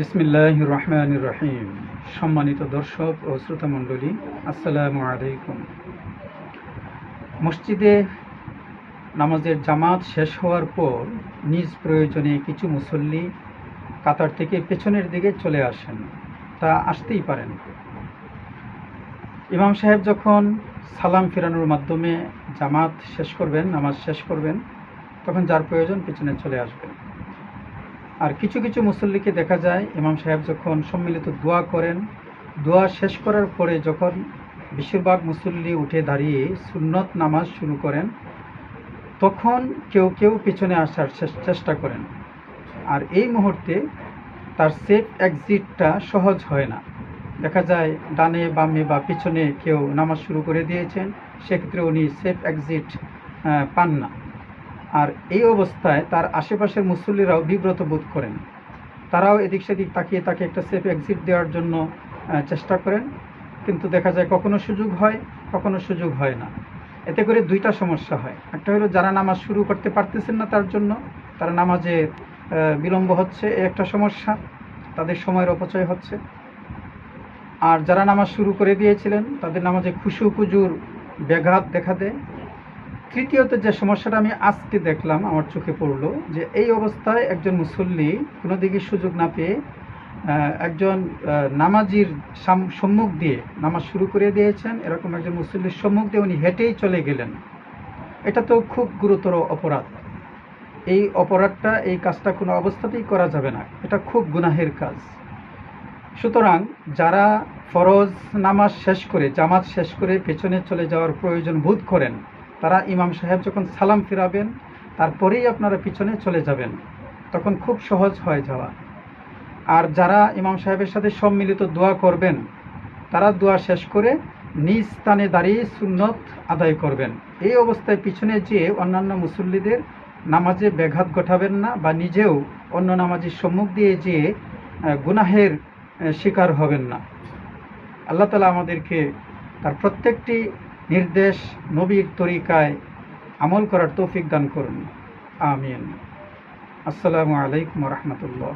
বিসমিল্লাহির রহমানির রহিম। সম্মানিত দর্শক ও শ্রোতামণ্ডলী, আসসালামু আলাইকুম। মসজিদে নামাজের জামাত শেষ হওয়ার পর নিজ প্রয়োজনে কিছু মুসল্লি কাতার থেকে পেছনের দিকে চলে আসেন। তা আসতেই পারেন। ইমাম সাহেব যখন সালাম ফেরানোর মাধ্যমে জামাত শেষ করবেন, নামাজ শেষ করবেন, তখন যার প্রয়োজন পেছনে চলে আসবেন। আর কিছু কিছু মুসল্লিকে দেখা যায় ইমাম সাহেব যখন সম্মিলিত দোয়া করেন, দোয়া শেষ করার পরে যখন বেশিরভাগ মুসল্লি উঠে দাঁড়িয়ে সুন্নত নামাজ শুরু করেন, তখন কেউ কেউ পিছনে আসার চেষ্টা করেন। আর এই মুহূর্তে তার সেফ এক্সিটটা সহজ হয় না। দেখা যায় ডানে বামে বা পিছনে কেউ নামাজ শুরু করে দিয়েছেন, সেক্ষেত্রে উনি সেফ এক্সিট পান না। আর এই অবস্থায় তার আশেপাশের মুসল্লিরাও বিব্রত বোধ করেন। তারাও এদিক সেদিক তাকিয়ে তাকে একটা সেফ এক্সিট দেওয়ার জন্য চেষ্টা করেন, কিন্তু দেখা যায় কখনো সুযোগ হয়, কখনো সুযোগ হয় না। এতে করে দুইটা সমস্যা হয়। একটা হলো যারা নামাজ শুরু করতে পারতেছেন না, তার জন্য তারা নামাজে বিলম্ব হচ্ছে, একটা সমস্যা, তাদের সময়ের অপচয় হচ্ছে। আর যারা নামাজ শুরু করে দিয়েছিলেন তাদের নামাজে খুশু খুজুর ব্যাঘাত দেখা দেয়। তৃতীয়ত যে সমস্যাটা আমি আজকে দেখলাম, আমার চোখে পড়লো, যে এই অবস্থায় একজন মুসল্লি কোনো দিকে সুযোগ না পেয়ে একজন নামাজির সম্মুখ দিয়ে নামাজ শুরু করে দিয়েছেন, এরকম একজন মুসল্লির সম্মুখ দিয়ে উনি হেঁটেই চলে গেলেন। এটা তো খুব গুরুতর অপরাধ। এই অপরাধটা, এই কাজটা কোনো অবস্থাতেই করা যাবে না, এটা খুব গুনাহের কাজ। সুতরাং যারা ফরজ নামাজ শেষ করে, জামাত শেষ করে পেছনে চলে যাওয়ার প্রয়োজন বোধ করেন, তারা ইমাম সাহেব যখন সালাম ফিরাবেন তারপরেই আপনারা পিছনে চলে যাবেন, তখন খুব সহজ হয়ে যাওয়া। আর যারা ইমাম সাহেবের সাথে সম্মিলিত দোয়া করবেন, তারা দোয়া শেষ করে নিজ স্থানে দাঁড়িয়ে সুন্নত আদায় করবেন। এই অবস্থায় পিছনে যেয়ে অন্যান্য মুসল্লিদের নামাজে ব্যাঘাত ঘটাবেন না, বা নিজেও অন্য নামাজির সম্মুখ দিয়ে যেয়ে গুনাহের শিকার হবেন না। আল্লাহ তাআলা আমাদেরকে তার প্রত্যেকটি নির্দেশ নবীর তরিকায় আমল করার তৌফিক দান করুন। আমিন। আসসালামু আলাইকুম ওয়া রাহমাতুল্লাহ।